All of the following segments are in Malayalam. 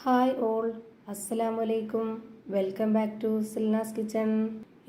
ഹായ് ഓൾ, അസ്സലാമു അലൈക്കും. Welcome back to Silna's kitchen.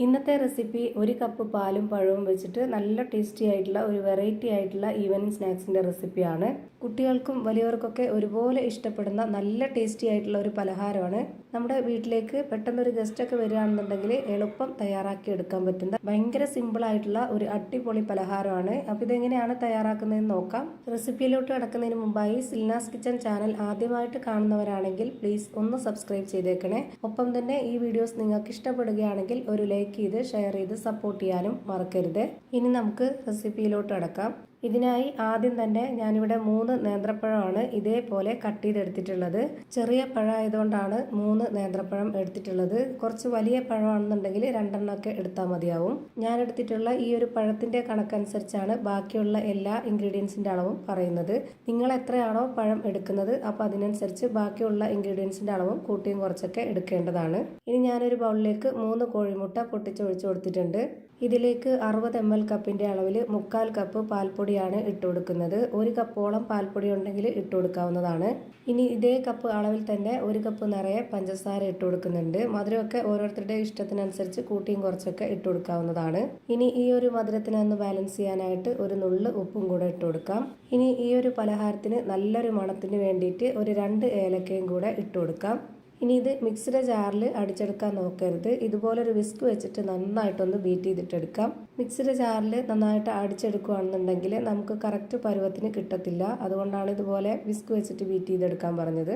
ഇന്നത്തെ റെസിപ്പി ഒരു കപ്പ് പാലും പഴവും വെച്ചിട്ട് നല്ല ടേസ്റ്റി ആയിട്ടുള്ള ഒരു വെറൈറ്റി ആയിട്ടുള്ള ഈവനിങ് സ്നാക്സിൻ്റെ റെസിപ്പിയാണ്. കുട്ടികൾക്കും വലിയവർക്കൊക്കെ ഒരുപോലെ ഇഷ്ടപ്പെടുന്ന നല്ല ടേസ്റ്റി ആയിട്ടുള്ള ഒരു പലഹാരമാണ്. നമ്മുടെ വീട്ടിലേക്ക് പെട്ടെന്നൊരു ഗസ്റ്റൊക്കെ വരികയാണെന്നുണ്ടെങ്കിൽ എളുപ്പം തയ്യാറാക്കി എടുക്കാൻ പറ്റുന്ന ഭയങ്കര സിമ്പിൾ ആയിട്ടുള്ള ഒരു അടിപൊളി പലഹാരമാണ്. അപ്പോൾ ഇതെങ്ങനെയാണ് തയ്യാറാക്കുന്നതെന്ന് നോക്കാം. റെസിപ്പിയിലോട്ട് കിടക്കുന്നതിന് മുമ്പായി സിൽനാസ് കിച്ചൺ ചാനൽ ആദ്യമായിട്ട് കാണുന്നവരാണെങ്കിൽ പ്ലീസ് ഒന്ന് സബ്സ്ക്രൈബ് ചെയ്തേക്കണേ. ഒപ്പം തന്നെ ഈ വീഡിയോസ് നിങ്ങൾക്ക് ഇഷ്ടപ്പെടുകയാണെങ്കിൽ ഒരു ലൈക്ക് ചെയ്ത് ഷെയർ ചെയ്ത് സപ്പോർട്ട് ചെയ്യാനും മറക്കരുത്. ഇനി നമുക്ക് റെസിപ്പിയിലോട്ട് കിടക്കാം. ഇതിനായി ആദ്യം തന്നെ ഞാനിവിടെ 3 നേന്ത്രപ്പഴമാണ് ഇതേപോലെ കട്ട് ചെയ്തെടുത്തിട്ടുള്ളത്. ചെറിയ പഴമായതുകൊണ്ടാണ് 3 നേന്ത്രപ്പഴം എടുത്തിട്ടുള്ളത്. കുറച്ച് വലിയ പഴമാണെന്നുണ്ടെങ്കിൽ 2 എണ്ണമൊക്കെ എടുത്താൽ മതിയാവും. ഞാൻ എടുത്തിട്ടുള്ള ഈ ഒരു പഴത്തിൻ്റെ കണക്കനുസരിച്ചാണ് ബാക്കിയുള്ള എല്ലാ ഇൻഗ്രീഡിയൻസിൻ്റെ അളവും പറയുന്നത്. നിങ്ങൾ എത്രയാണോ പഴം എടുക്കുന്നത് അപ്പോൾ അതിനനുസരിച്ച് ബാക്കിയുള്ള ഇൻഗ്രീഡിയൻസിൻ്റെ അളവും കൂട്ടിയും കുറച്ചൊക്കെ എടുക്കേണ്ടതാണ്. ഇനി ഞാനൊരു ബൗളിലേക്ക് 3 കോഴിമുട്ട പൊട്ടിച്ചൊഴിച്ചു കൊടുത്തിട്ടുണ്ട്. ഇതിലേക്ക് 60 ml കപ്പിൻ്റെ അളവിൽ 3/4 കപ്പ് പാൽപ്പൊടിയാണ് ഇട്ട് കൊടുക്കുന്നത്. 1 കപ്പോളം പാൽപ്പൊടി ഉണ്ടെങ്കിൽ ഇട്ട് കൊടുക്കാവുന്നതാണ്. ഇനി ഇതേ കപ്പ് അളവിൽ തന്നെ 1 കപ്പ് നിറയെ പഞ്ചസാര ഇട്ട് കൊടുക്കുന്നുണ്ട്. മധുരമൊക്കെ ഓരോരുത്തരുടെ ഇഷ്ടത്തിനനുസരിച്ച് കൂട്ടിയും കുറച്ചൊക്കെ ഇട്ട് കൊടുക്കാവുന്നതാണ്. ഇനി ഈ ഒരു മധുരത്തിനൊന്ന് ബാലൻസ് ചെയ്യാനായിട്ട് ഒരു നുള്ള് ഉപ്പും കൂടെ ഇട്ട് കൊടുക്കാം. ഇനി ഈ ഒരു പലഹാരത്തിന് നല്ലൊരു മണത്തിന് വേണ്ടിയിട്ട് ഒരു 2 ഏലക്കയും കൂടെ ഇട്ട് കൊടുക്കാം. ഇനി ഇത് മിക്സിയുടെ ജാറിൽ അടിച്ചെടുക്കാൻ നോക്കരുത്. ഇതുപോലൊരു വിസ്ക് വെച്ചിട്ട് നന്നായിട്ടൊന്ന് ബീറ്റ് ചെയ്തിട്ടെടുക്കാം. മിക്സിയുടെ ജാറിൽ നന്നായിട്ട് അടിച്ചെടുക്കുകയാണെന്നുണ്ടെങ്കിൽ നമുക്ക് കറക്റ്റ് പരുവത്തിന് കിട്ടത്തില്ല. അതുകൊണ്ടാണ് ഇതുപോലെ വിസ്ക് വെച്ചിട്ട് ബീറ്റ് ചെയ്തെടുക്കാൻ പറഞ്ഞത്.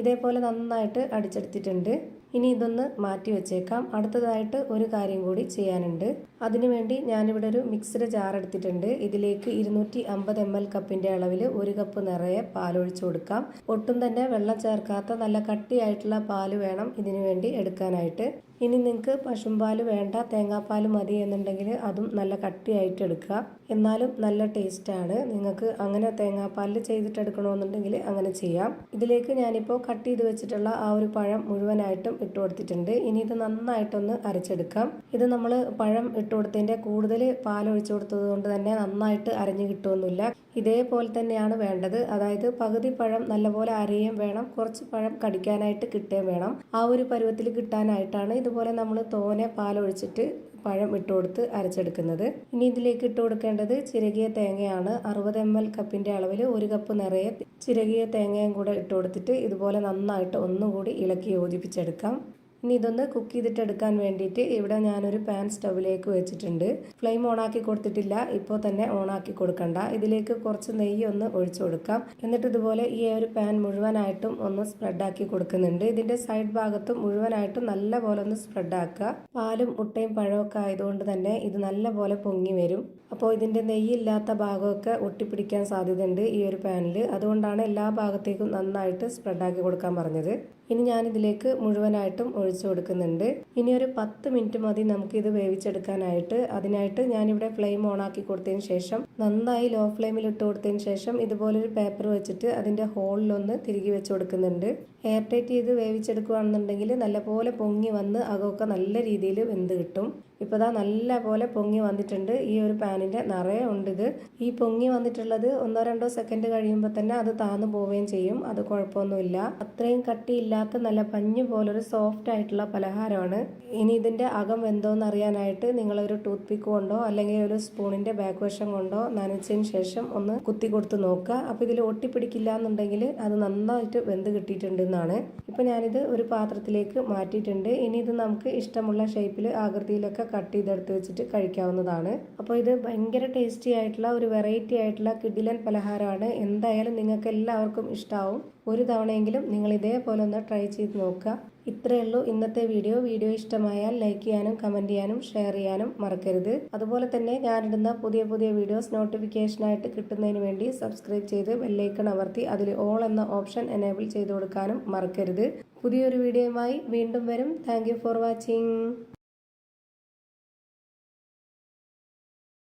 ഇതേപോലെ നന്നായിട്ട് അടിച്ചെടുത്തിട്ടുണ്ട്. ഇനി ഇതൊന്ന് മാറ്റി വെച്ചേക്കാം. അടുത്തതായിട്ട് ഒരു കാര്യം കൂടി ചെയ്യാനുണ്ട്. അതിനുവേണ്ടി ഞാനിവിടെ ഒരു മിക്സിയുടെ ജാർ എടുത്തിട്ടുണ്ട്. ഇതിലേക്ക് 250 ml കപ്പിൻ്റെ അളവിൽ 1 കപ്പ് നിറയെ പാലൊഴിച്ചു കൊടുക്കാം. ഒട്ടും തന്നെ വെള്ളം ചേർക്കാത്ത നല്ല കട്ടിയായിട്ടുള്ള പാല് വേണം ഇതിനു വേണ്ടി എടുക്കാനായിട്ട്. ഇനി നിങ്ങൾക്ക് പശുമ്പാൽ വേണ്ട, തേങ്ങാപ്പാൽ മതി എന്നുണ്ടെങ്കിൽ അതും നല്ല കട്ടിയായിട്ട് എടുക്കുക. എന്നാലും നല്ല ടേസ്റ്റാണ്. നിങ്ങൾക്ക് അങ്ങനെ തേങ്ങാപ്പാലിൽ ചെയ്തിട്ടെടുക്കണമെന്നുണ്ടെങ്കിൽ അങ്ങനെ ചെയ്യാം. ഇതിലേക്ക് ഞാനിപ്പോൾ കട്ട് ചെയ്ത് വെച്ചിട്ടുള്ള ആ ഒരു പഴം മുഴുവനായിട്ടും ഇട്ട് കൊടുത്തിട്ടുണ്ട്. ഇനി ഇത് നന്നായിട്ടൊന്ന് അരച്ചെടുക്കാം. ഇത് നമ്മൾ പഴം ഇട്ട് കൊടുത്തതിൻ്റെ കൂടുതൽ പാലൊഴിച്ചു കൊടുത്തത് കൊണ്ട് തന്നെ നന്നായിട്ട് അരഞ്ഞു കിട്ടുമൊന്നുമില്ല. ഇതേപോലെ തന്നെയാണ് വേണ്ടത്. അതായത് പകുതി പഴം നല്ലപോലെ അരയും വേണം, കുറച്ച് പഴം കടിക്കാനായിട്ട് കിട്ടുകയും വേണം. ആ ഒരു പരുവത്തിൽ കിട്ടാനായിട്ടാണ് ഇതുപോലെ നമ്മൾ തോനെ പാലൊഴിച്ചിട്ട് പഴം ഇട്ട് കൊടുത്ത് അരച്ചെടുക്കുന്നത്. ഇനി ഇതിലേക്ക് ഇട്ട് കൊടുക്കേണ്ടത് ചിരകിയ തേങ്ങയാണ്. 60 ml കപ്പിൻ്റെ അളവിൽ 1 കപ്പ് നിറയെ ചിരകിയ തേങ്ങയും കൂടെ ഇട്ട് കൊടുത്തിട്ട് ഇതുപോലെ നന്നായിട്ട് ഒന്നുകൂടി ഇളക്കി യോജിപ്പിച്ചെടുക്കാം. ഇനി ഇതൊന്ന് കുക്ക് ചെയ്തിട്ടെടുക്കാൻ വേണ്ടിയിട്ട് ഇവിടെ ഞാനൊരു പാൻ സ്റ്റൗവിലേക്ക് വെച്ചിട്ടുണ്ട്. ഫ്ലെയിം ഓണാക്കി കൊടുത്തിട്ടില്ല, ഇപ്പോൾ തന്നെ ഓണാക്കി കൊടുക്കണ്ട. ഇതിലേക്ക് കുറച്ച് നെയ്യ് ഒന്ന് ഒഴിച്ചു കൊടുക്കാം. എന്നിട്ട് ഇതുപോലെ ഈ ഒരു പാൻ മുഴുവനായിട്ടും ഒന്ന് സ്പ്രെഡാക്കി കൊടുക്കുന്നുണ്ട്. ഇതിൻ്റെ സൈഡ് ഭാഗത്തും മുഴുവനായിട്ടും നല്ല പോലെ ഒന്ന് സ്പ്രെഡാക്കുക. പാലും മുട്ടയും പഴമൊക്കെ ആയതുകൊണ്ട് തന്നെ ഇത് നല്ല പോലെ പൊങ്ങി വരും. അപ്പോൾ ഇതിൻ്റെ നെയ്യില്ലാത്ത ഭാഗമൊക്കെ ഒട്ടിപ്പിടിക്കാൻ സാധ്യതയുണ്ട് ഈ ഒരു പാനിൽ. അതുകൊണ്ടാണ് എല്ലാ ഭാഗത്തേക്കും നന്നായിട്ട് സ്പ്രെഡാക്കി കൊടുക്കാൻ പറഞ്ഞത്. ഇനി ഞാനിതിലേക്ക് മുഴുവനായിട്ടും ഒഴിച്ചു കൊടുക്കുന്നുണ്ട്. ഇനി ഒരു 10 മിനിറ്റ് മതി നമുക്കിത് വേവിച്ചെടുക്കാനായിട്ട്. അതിനായിട്ട് ഞാനിവിടെ ഫ്ലെയിം ഓണാക്കി കൊടുത്തതിന് ശേഷം നന്നായി ലോ ഫ്ലെയിമിൽ ഇട്ട് കൊടുത്തതിന് ശേഷം ഇതുപോലൊരു പേപ്പർ വെച്ചിട്ട് അതിൻ്റെ ഹോളിലൊന്ന് തിരികെ വെച്ച് കൊടുക്കുന്നുണ്ട്. എയർ ടൈറ്റ് ചെയ്ത് വേവിച്ചെടുക്കുകയാണെന്നുണ്ടെങ്കിൽ നല്ലപോലെ പൊങ്ങി വന്ന് അകമൊക്കെ നല്ല രീതിയിൽ വെന്ത് കിട്ടും. ഇപ്പോൾ ഇതാ നല്ല പോലെ പൊങ്ങി വന്നിട്ടുണ്ട്. ഈ ഒരു പാനിൻ്റെ നിറയെ ഉണ്ട് ഇത്. ഈ പൊങ്ങി വന്നിട്ടുള്ളത് 1-2 സെക്കൻഡ് കഴിയുമ്പോൾ തന്നെ അത് താന്നു പോവുകയും ചെയ്യും. അത് കുഴപ്പമൊന്നുമില്ല. അത്രയും കട്ടിയില്ലാത്ത നല്ല പഞ്ഞു പോലൊരു സോഫ്റ്റ് ആയിട്ടുള്ള പലഹാരമാണ്. ഇനി ഇതിൻ്റെ അകം വെന്തോന്ന് അറിയാനായിട്ട് നിങ്ങളൊരു ടൂത്ത് പിക്ക് കൊണ്ടോ അല്ലെങ്കിൽ ഒരു സ്പൂണിൻ്റെ ബാക്ക് വശം കൊണ്ടോ നനച്ചതിന് ശേഷം ഒന്ന് കുത്തി കൊടുത്ത് നോക്കുക. അപ്പോൾ ഇതിൽ ഒട്ടിപ്പിടിക്കില്ല എന്നുണ്ടെങ്കിൽ അത് നന്നായിട്ട് വെന്ത് കിട്ടിയിട്ടുണ്ടെന്നാണ്. ഇപ്പോൾ ഞാനിത് ഒരു പാത്രത്തിലേക്ക് മാറ്റിയിട്ടുണ്ട്. ഇനി ഇത് നമുക്ക് ഇഷ്ടമുള്ള ഷേപ്പിൽ ആകൃതിയിലൊക്കെ കട്ട് ചെയ്തെടുത്ത് വെച്ചിട്ട് കഴിക്കാവുന്നതാണ്. അപ്പോൾ ഇത് ഭയങ്കര ടേസ്റ്റി ആയിട്ടുള്ള ഒരു വെറൈറ്റി ആയിട്ടുള്ള കിടിലൻ പലഹാരമാണ്. എന്തായാലും നിങ്ങൾക്ക് എല്ലാവർക്കും ഇഷ്ടമാവും. ഒരു തവണയെങ്കിലും നിങ്ങൾ ഇതേപോലെ ഒന്ന് ട്രൈ ചെയ്ത് നോക്കുക. ഇത്രയേ ഉള്ളൂ ഇന്നത്തെ വീഡിയോ. വീഡിയോ ഇഷ്ടമായാൽ ലൈക്ക് ചെയ്യാനും കമൻറ്റ് ചെയ്യാനും ഷെയർ ചെയ്യാനും മറക്കരുത്. അതുപോലെ തന്നെ ഞാനിടുന്ന പുതിയ പുതിയ വീഡിയോസ് നോട്ടിഫിക്കേഷനായിട്ട് കിട്ടുന്നതിന് വേണ്ടി സബ്സ്ക്രൈബ് ചെയ്ത് ബെല്ലൈക്കൺ അമർത്തി അതിൽ ഓൾ എന്ന ഓപ്ഷൻ എനേബിൾ ചെയ്ത് കൊടുക്കാനും മറക്കരുത്. പുതിയൊരു വീഡിയോയുമായി വീണ്ടും വരും. Thank you for watching.